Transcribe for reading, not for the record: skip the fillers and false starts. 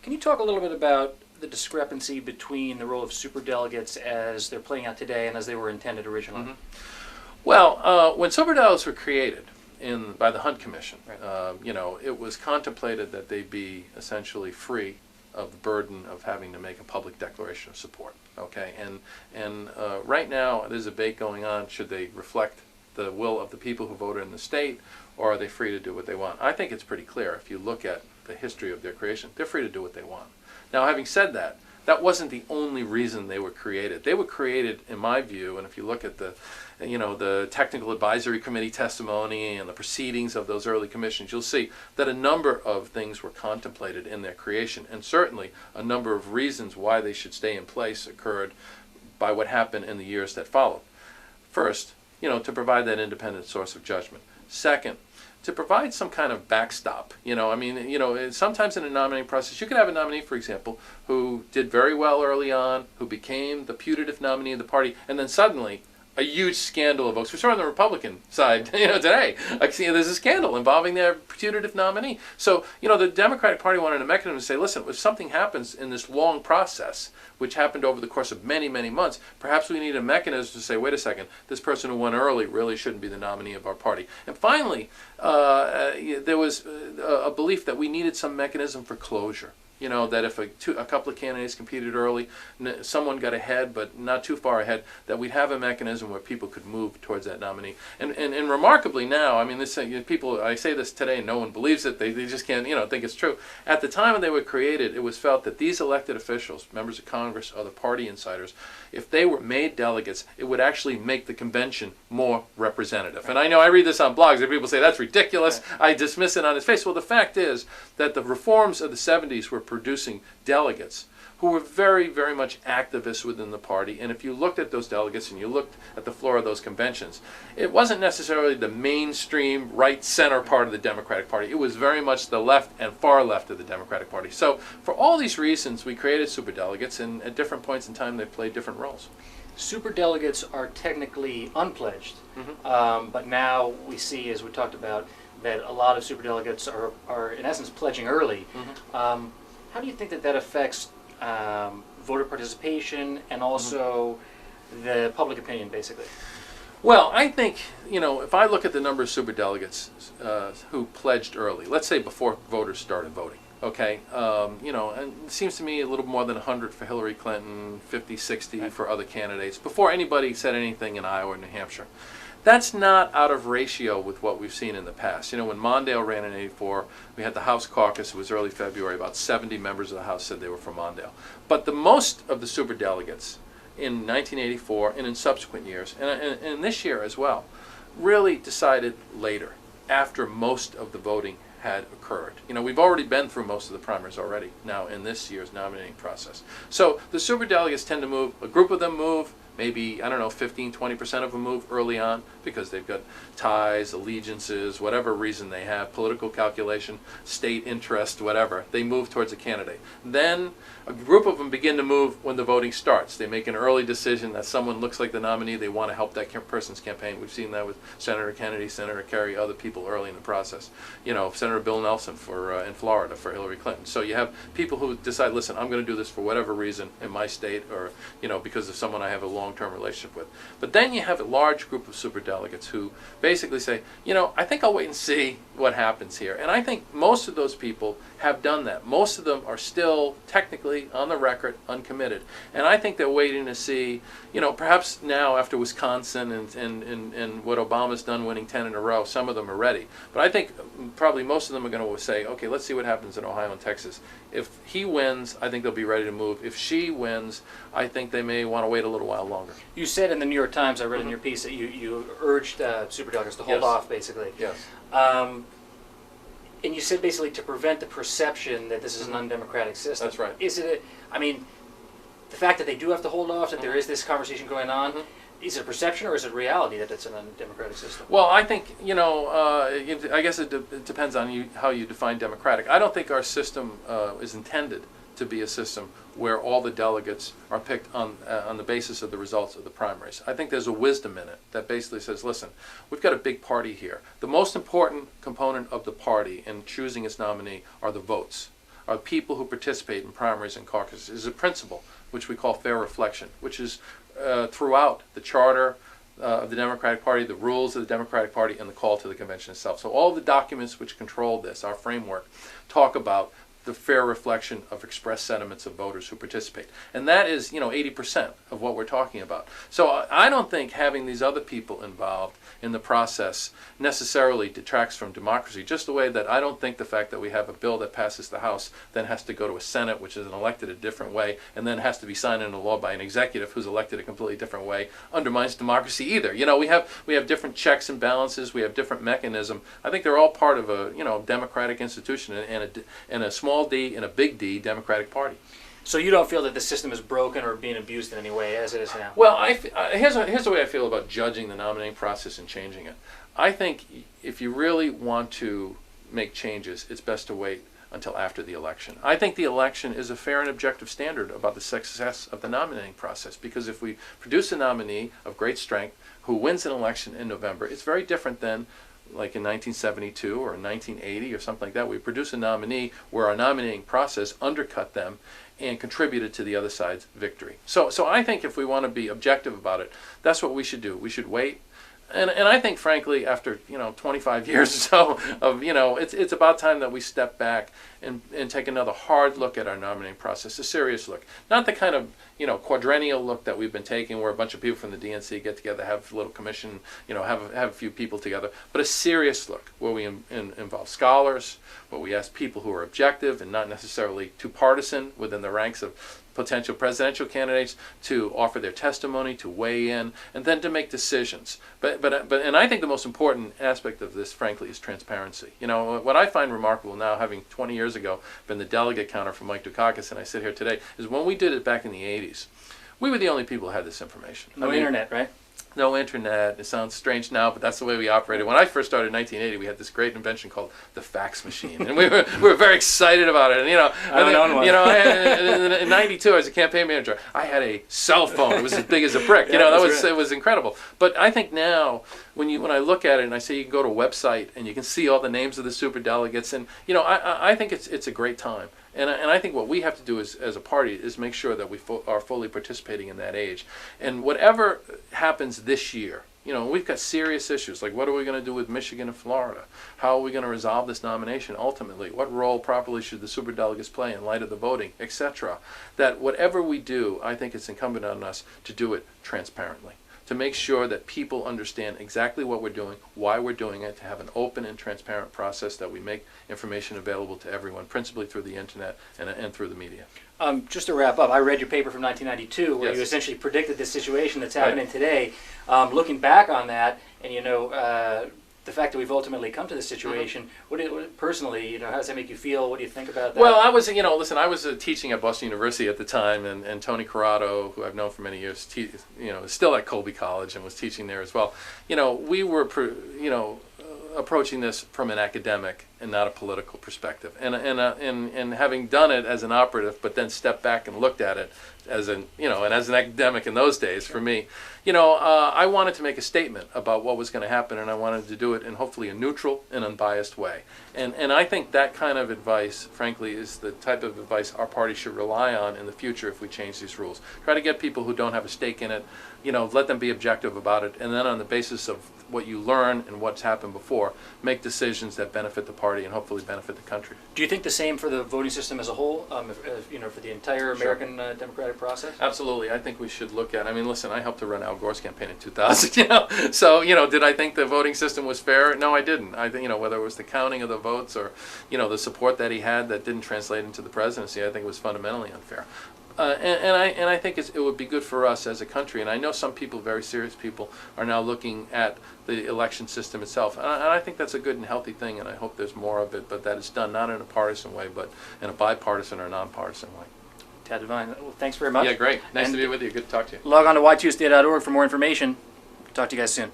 Can you talk a little bit about the discrepancy between the role of superdelegates as they're playing out today and as they were intended originally? Well, when superdelegates were created by the Hunt Commission, Right. it was contemplated that they be essentially free of the burden of having to make a public declaration of support. Okay, and right now there's a debate going on: should they reflect the will of the people who voted in the state, or are they free to do what they want? I think it's pretty clear if you look at the history of their creation, they're free to do what they want. Now, having said that, that wasn't the only reason they were created. They were created, in my view, and if you look at the technical advisory committee testimony and the proceedings of those early commissions, you'll see that a number of things were contemplated in their creation, and certainly a number of reasons why they should stay in place occurred by what happened in the years that followed. First, to provide that independent source of judgment. Second, to provide some kind of backstop. Sometimes in a nominating process, you could have a nominee, for example, who did very well early on, who became the putative nominee of the party, and then suddenly a huge scandal evokes. We saw on the Republican side, today. There's a scandal involving their putative nominee. So, the Democratic Party wanted a mechanism to say, listen, if something happens in this long process, which happened over the course of many, many months, perhaps we need a mechanism to say, wait a second, this person who won early really shouldn't be the nominee of our party. And finally, there was a belief that we needed some mechanism for closure. That if a couple of candidates competed early, someone got ahead, but not too far ahead, that we'd have a mechanism where people could move towards that nominee. And remarkably now, people, I say this today, and no one believes it. They just can't, think it's true. At the time when they were created, it was felt that these elected officials, members of Congress, other party insiders, if they were made delegates, it would actually make the convention more representative. And I know I read this on blogs, and people say, that's ridiculous. I dismiss it on its face. Well, the fact is that the reforms of the 70s were producing delegates who were very, very much activists within the party. And if you looked at those delegates and you looked at the floor of those conventions, it wasn't necessarily the mainstream right-center part of the Democratic Party. It was very much the left and far left of the Democratic Party. So for all these reasons, we created superdelegates, and at different points in time, they played different roles. Superdelegates are technically unpledged, but now we see, as we talked about, that a lot of superdelegates are in essence pledging early. How do you think that affects voter participation and also the public opinion, basically? Well, I think, if I look at the number of superdelegates who pledged early, let's say before voters started voting, okay, and it seems to me a little more than 100 for Hillary Clinton, 50, 60 for other candidates, before anybody said anything in Iowa or New Hampshire. That's not out of ratio with what we've seen in the past. When Mondale ran in '84, we had the House caucus. It was early February. About 70 members of the House said they were from Mondale. But the most of the superdelegates in 1984 and in subsequent years, and this year as well, really decided later, after most of the voting had occurred. We've already been through most of the primaries already now in this year's nominating process. So the superdelegates tend to move, a group of them move, maybe, 15, 20% of them move early on because they've got ties, allegiances, whatever reason they have, political calculation, state interest, whatever. They move towards a candidate. Then a group of them begin to move when the voting starts. They make an early decision that someone looks like the nominee. They want to help that person's campaign. We've seen that with Senator Kennedy, Senator Kerry, other people early in the process. Senator Bill Nelson in Florida for Hillary Clinton. So you have people who decide, listen, I'm going to do this for whatever reason in my state, or because of someone I have a long-term relationship with. But then you have a large group of superdelegates who basically say, I think I'll wait and see what happens here. And I think most of those people have done that. Most of them are still technically on the record uncommitted. And I think they're waiting to see, perhaps now after Wisconsin and what Obama's done, winning 10 in a row, some of them are ready. But I think probably most of them are going to say, okay, let's see what happens in Ohio and Texas. If he wins, I think they'll be ready to move. If she wins, I think they may want to wait a little while longer. You said in the New York Times, I read in your piece, that you urged superdelegates to hold off, basically. Yes. And you said basically to prevent the perception that this is an undemocratic system. That's right. Is it the fact that they do have to hold off, that there is this conversation going on, is it a perception or is it reality that it's an undemocratic system? Well, I think, I guess it depends on how you define democratic. I don't think our system is intended to be a system where all the delegates are picked on the basis of the results of the primaries. I think there's a wisdom in it that basically says, listen, we've got a big party here. The most important component of the party in choosing its nominee are the votes. are people who participate in primaries and caucuses. Is a principle which we call fair reflection, which is throughout the charter of the Democratic Party, the rules of the Democratic Party, and the call to the convention itself. So all the documents which control this, our framework, talk about the fair reflection of expressed sentiments of voters who participate. And that is, 80% of what we're talking about. So I don't think having these other people involved in the process necessarily detracts from democracy, just the way that I don't think the fact that we have a bill that passes the House then has to go to a Senate, which is elected a different way, and then has to be signed into law by an executive who's elected a completely different way, undermines democracy either. We have different checks and balances, we have different mechanism. I think they're all part of a democratic institution and a small d and a big D Democratic Party. So you don't feel that the system is broken or being abused in any way as it is now? Well, here's the way I feel about judging the nominating process and changing it. I think if you really want to make changes, it's best to wait until after the election. I think the election is a fair and objective standard about the success of the nominating process, because if we produce a nominee of great strength who wins an election in November, it's very different than like in 1972 or 1980 or something like that. We produce a nominee where our nominating process undercut them and contributed to the other side's victory. So I think if we want to be objective about it, that's what we should do. We should wait. And I think, frankly, after 25 years or so of it's about time that we step back and take another hard look at our nominating process, a serious look, not the kind of quadrennial look that we've been taking, where a bunch of people from the DNC get together, have a little commission, have a few people together, but a serious look where we involve scholars, where we ask people who are objective and not necessarily too partisan within the ranks of potential presidential candidates to offer their testimony, to weigh in, and then to make decisions. But I think the most important aspect of this, frankly, is transparency. What I find remarkable now, having 20 years ago been the delegate counter for Mike Dukakis, and I sit here today, is when we did it back in the 80s, we were the only people who had this information. No internet, right? No internet. It sounds strange now, but that's the way we operated. When I first started in 1980, we had this great invention called the fax machine, and we were very excited about it. And in '92, I was a campaign manager. I had a cell phone. It was as big as a brick. It was incredible. But I think now, when I look at it and I say you can go to a website and you can see all the names of the superdelegates, and I think it's a great time. And I think what we have to do as a party is make sure that we are fully participating in that age. And whatever happens this year, we've got serious issues, like what are we going to do with Michigan and Florida? How are we going to resolve this nomination ultimately? What role properly should the superdelegates play in light of the voting, etc.? That whatever we do, I think it's incumbent on us to do it transparently, to make sure that people understand exactly what we're doing, why we're doing it, to have an open and transparent process that we make information available to everyone, principally through the internet and through the media. Just to wrap up, I read your paper from 1992 where Yes. you essentially predicted this situation that's happening today. Looking back on that, and the fact that we've ultimately come to this situation, personally, how does that make you feel? What do you think about that? Well, I was, I was teaching at Boston University at the time, and Tony Corrado, who I've known for many years, is still at Colby College and was teaching there as well. We were, approaching this from an academic and not a political perspective, and having done it as an operative, but then stepped back and looked at it as an academic in those days. For me, I wanted to make a statement about what was going to happen, and I wanted to do it in hopefully a neutral and unbiased way. And I think that kind of advice, frankly, is the type of advice our party should rely on in the future if we change these rules. Try to get people who don't have a stake in it, let them be objective about it, and then on the basis of what you learn and what's happened before, make decisions that benefit the party and hopefully benefit the country. Do you think the same for the voting system as a whole, for the entire American democratic process? Absolutely. I think we should look at, listen, I helped to run Al Gore's campaign in 2000, so, did I think the voting system was fair? No, I didn't. I think, whether it was the counting of the votes or, the support that he had that didn't translate into the presidency, I think it was fundamentally unfair. And I think it would be good for us as a country. And I know some people, very serious people, are now looking at the election system itself. And I think that's a good and healthy thing, and I hope there's more of it, but that it's done not in a partisan way, but in a bipartisan or nonpartisan way. Tad Devine, well, thanks very much. Yeah, great. Nice to be with you. Good to talk to you. Log on to ytuesday.org for more information. Talk to you guys soon.